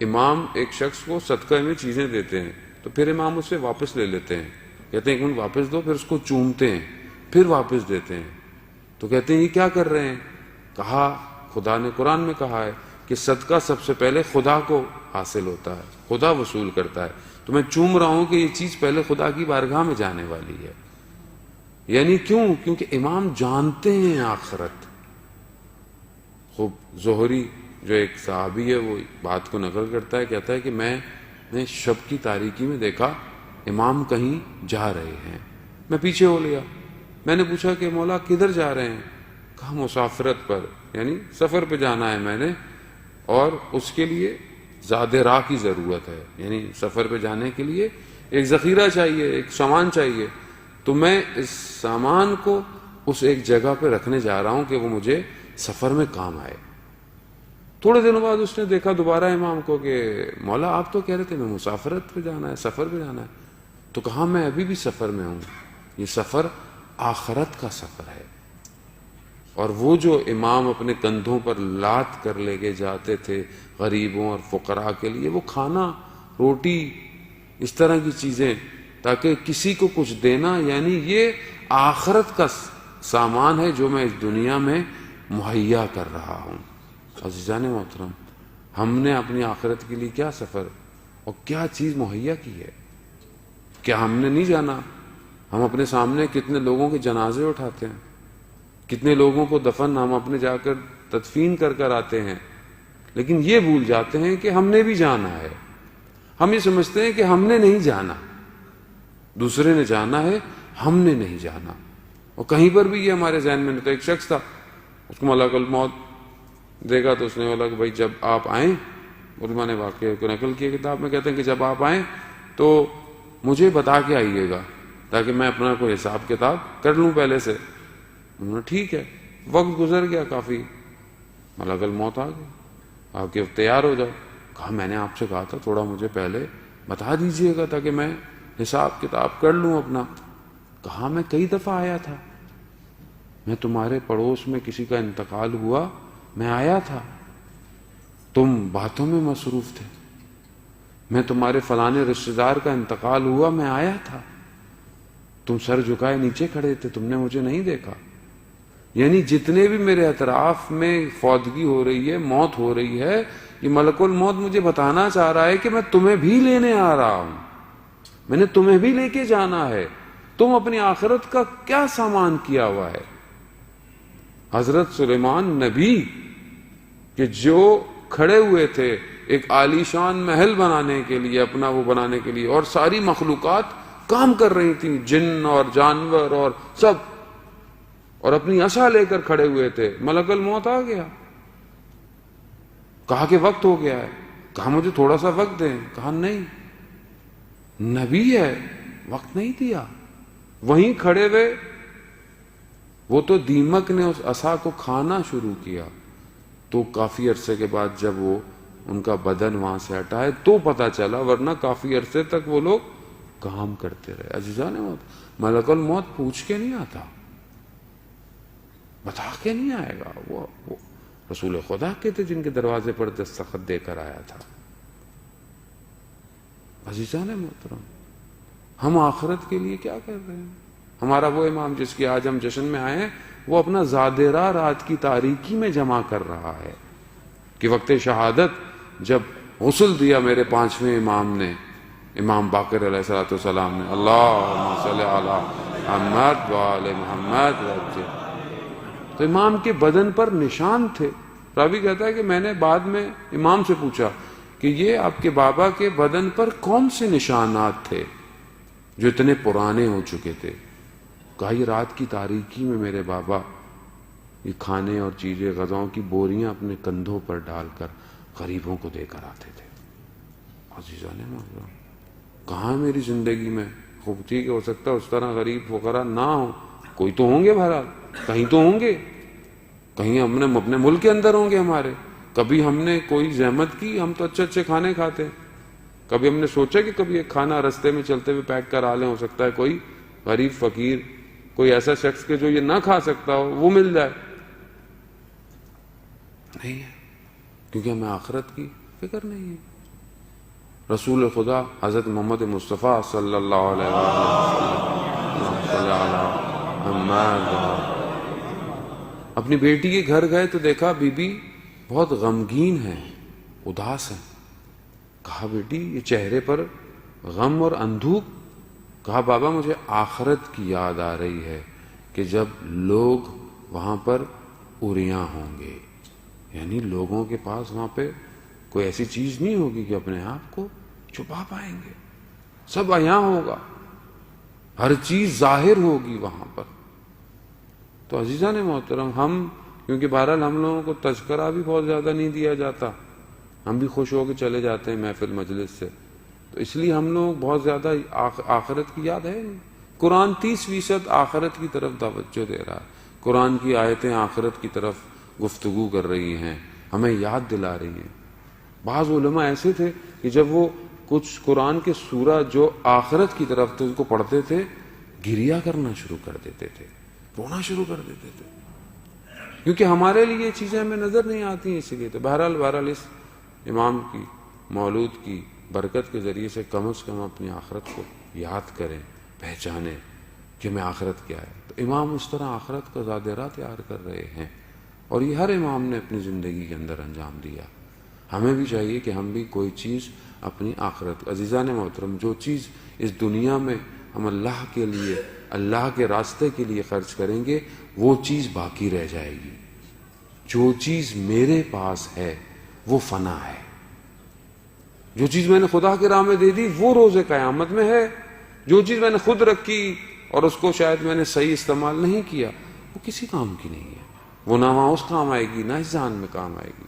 امام ایک شخص کو صدقہ میں چیزیں دیتے ہیں تو پھر امام اسے واپس لے لیتے ہیں، کہتے ہیں کہ ان واپس دو، پھر اس کو چومتے ہیں، پھر واپس دیتے ہیں، تو کہتے ہیں یہ کیا کر رہے ہیں؟ کہا خدا نے قرآن میں کہا ہے کہ صدقہ سب سے پہلے خدا کو حاصل ہوتا ہے، خدا وصول کرتا ہے، تو میں چوم رہا ہوں کہ یہ چیز پہلے خدا کی بارگاہ میں جانے والی ہے۔ یعنی کیوں؟ کیونکہ امام جانتے ہیں آخرت۔ خوب زہری جو ایک صحابی ہے وہ بات کو نقل کرتا ہے، کہتا ہے کہ میں نے شب کی تاریکی میں دیکھا امام کہیں جا رہے ہیں، میں پیچھے ہو لیا، میں نے پوچھا کہ مولا کدھر جا رہے ہیں؟ کہا مسافرت پر، یعنی سفر پہ جانا ہے میں نے، اور اس کے لیے زاد راہ کی ضرورت ہے، یعنی سفر پہ جانے کے لیے ایک ذخیرہ چاہیے، ایک سامان چاہیے، تو میں اس سامان کو اس ایک جگہ پہ رکھنے جا رہا ہوں کہ وہ مجھے سفر میں کام آئے۔ تھوڑے دنوں بعد اس نے دیکھا دوبارہ امام کو کہ مولا آپ تو کہہ رہے تھے میں مسافرت پہ جانا ہے، سفر پہ جانا ہے، تو کہا میں ابھی بھی سفر میں ہوں، یہ سفر آخرت کا سفر ہے۔ اور وہ جو امام اپنے کندھوں پر لاد کر لے کے جاتے تھے غریبوں اور فقراء کے لیے، وہ کھانا، روٹی، اس طرح کی چیزیں، تاکہ کسی کو کچھ دینا، یعنی یہ آخرت کا سامان ہے جو میں اس دنیا میں مہیا کر رہا ہوں۔ عزیزان محترم، ہم نے اپنی آخرت کے لیے کیا سفر اور کیا چیز مہیا کی ہے؟ کیا ہم نے نہیں جانا ہم اپنے سامنے کتنے لوگوں کے جنازے اٹھاتے ہیں، کتنے لوگوں کو دفن ہم اپنے جا کر تدفین کر کر آتے ہیں، لیکن یہ بھول جاتے ہیں کہ ہم نے بھی جانا ہے۔ ہم یہ سمجھتے ہیں کہ ہم نے نہیں جانا، دوسرے نے جانا ہے، ہم نے نہیں جانا۔ اور کہیں پر بھی یہ ہمارے ذہن میں نہیں۔ تو ایک شخص تھا، اس کو ملک الموت دیکھا تو اس نے بولا کہ بھائی جب آپ آئیں، علماء نے واقعے کو نقل کیا کتاب میں، کہتے ہیں کہ جب آپ آئیں تو مجھے بتا کے آئیے گا تاکہ میں اپنا کوئی حساب کتاب کر لوں پہلے سے۔ انہوں نے ٹھیک ہے، وقت گزر گیا کافی، ملک الموت آ گیا، آپ کے تیار ہو جاؤ۔ کہا میں نے آپ سے کہا تھا تھوڑا مجھے پہلے بتا دیجئے گا تاکہ میں حساب کتاب کر لوں اپنا۔ کہا میں کئی دفعہ آیا تھا، میں تمہارے پڑوس میں کسی کا انتقال ہوا، میں آیا تھا، تم باتوں میں مصروف تھے، میں تمہارے فلانے رشتہ دار کا انتقال ہوا، میں آیا تھا، تم سر جھکائے نیچے کھڑے تھے، تم نے مجھے نہیں دیکھا۔ یعنی جتنے بھی میرے اطراف میں فوتگی ہو رہی ہے، موت ہو رہی ہے، یہ ملک الموت مجھے بتانا چاہ رہا ہے کہ میں تمہیں بھی لینے آ رہا ہوں، میں نے تمہیں بھی لے کے جانا ہے، تم اپنی آخرت کا کیا سامان کیا ہوا ہے۔ حضرت سلیمان نبی کہ جو کھڑے ہوئے تھے ایک عالیشان محل بنانے کے لیے، اپنا وہ بنانے کے لیے، اور ساری مخلوقات کام کر رہی تھی، جن اور جانور اور سب، اور اپنی عصا لے کر کھڑے ہوئے تھے، ملک الموت آ گیا، کہا کہ وقت ہو گیا ہے، کہا مجھے تھوڑا سا وقت دیں، کہا نہیں، نبی ہے، وقت نہیں دیا، وہیں کھڑے ہوئے۔ وہ تو دیمک نے اس عصا کو کھانا شروع کیا، تو کافی عرصے کے بعد جب وہ ان کا بدن وہاں سے ہٹائے تو پتا چلا، ورنہ کافی عرصے تک وہ لوگ کام کرتے رہے۔ عزیزان موت، ملک الموت پوچھ کے نہیں آتا، بتا کے نہیں آئے گا، وہ رسول خدا کے تھے جن کے دروازے پر دستخط دے کر آیا تھا۔ عزیزان محترم، ہم آخرت کے لیے کیا کر رہے ہیں؟ ہمارا وہ امام جس کی آج ہم جشن میں آئے ہیں، وہ اپنا زادرہ رات کی تاریکی میں جمع کر رہا ہے کہ وقت شہادت جب غسل دیا میرے پانچویں امام نے، امام باقر علیہ السلام نے، اللہم صلی علی محمد وآل محمد، تو امام کے بدن پر نشان تھے۔ راوی کہتا ہے کہ میں نے بعد میں امام سے پوچھا کہ یہ آپ کے بابا کے بدن پر کون سے نشانات تھے جو اتنے پرانے ہو چکے تھے؟ کہا یہ رات کی تاریکی میں میرے بابا یہ کھانے اور چیزیں غذاؤں کی بوریاں اپنے کندھوں پر ڈال کر غریبوں کو دے کر آتے تھے۔ عزیزان محترم، کہاں میری زندگی میں خوب ٹھیک ہو سکتا ہے اس طرح غریب فقراء نہ ہوں، کوئی تو ہوں گے، بہرحال کہیں تو ہوں گے، کہیں ہم نے اپنے ملک کے اندر ہوں گے ہمارے، کبھی ہم نے کوئی زحمت کی، ہم تو اچھے اچھے کھانے کھاتے ہیں، کبھی ہم نے سوچا کہ کبھی ایک کھانا رستے میں چلتے ہوئے پیک کرا لیں، ہو سکتا ہے کوئی غریب فقیر، کوئی ایسا شخص کہ جو یہ نہ کھا سکتا ہو وہ مل جائے۔ نہیں ہے، کیونکہ ہمیں آخرت کی فکر نہیں ہے۔ رسول خدا حضرت محمد مصطفیٰ صلی اللہ علیہ وسلم اپنی بیٹی کے گھر گئے تو دیکھا بی بی بہت غمگین ہے، اداس ہے. کہا بیٹی یہ چہرے پر غم اور اندوہ؟ کہا بابا مجھے آخرت کی یاد آ رہی ہے کہ جب لوگ وہاں پر اوریاں ہوں گے، یعنی لوگوں کے پاس وہاں پہ کوئی ایسی چیز نہیں ہوگی کہ اپنے آپ کو چھپا پائیں گے، سب عیاں ہوگا، ہر چیز ظاہر ہوگی وہاں پر. تو عزیزان محترم، ہم کیونکہ بہرحال ہم لوگوں کو تذکرہ بھی بہت زیادہ نہیں دیا جاتا، ہم بھی خوش ہو کے چلے جاتے ہیں محفل مجلس سے، تو اس لیے ہم لوگ بہت زیادہ آخرت کی یاد ہے نہیں. قرآن 30% آخرت کی طرف توجہ دے رہا ہے، قرآن کی آیتیں آخرت کی طرف گفتگو کر رہی ہیں، ہمیں یاد دلا رہی ہیں. بعض علماء ایسے تھے کہ جب وہ کچھ قرآن کے سورہ جو آخرت کی طرف تھے اس کو پڑھتے تھے، گریا کرنا شروع کر دیتے تھے، رونا شروع کر دیتے تھے، کیونکہ ہمارے لیے یہ چیزیں ہمیں نظر نہیں آتی ہیں. اسی لیے تو بہرحال اس امام کی مولود کی برکت کے ذریعے سے کم از کم اپنی آخرت کو یاد کریں، پہچانیں کہ میں آخرت کیا ہے. تو امام اس طرح آخرت کا ظاہرہ تیار کر رہے ہیں، اور یہ ہر امام نے اپنی زندگی کے اندر انجام دیا. ہمیں بھی چاہیے کہ ہم بھی کوئی چیز اپنی آخرت. عزیزان محترم، جو چیز اس دنیا میں ہم اللہ کے لیے، اللہ کے راستے کے لیے خرچ کریں گے وہ چیز باقی رہ جائے گی. جو چیز میرے پاس ہے وہ فنا ہے، جو چیز میں نے خدا کی راہ میں دے دی وہ روز قیامت میں ہے. جو چیز میں نے خود رکھی اور اس کو شاید میں نے صحیح استعمال نہیں کیا وہ کسی کام کی نہیں ہے، وہ نہ وہاں اس کام آئے گی نہ اس جہان میں کام آئے گی.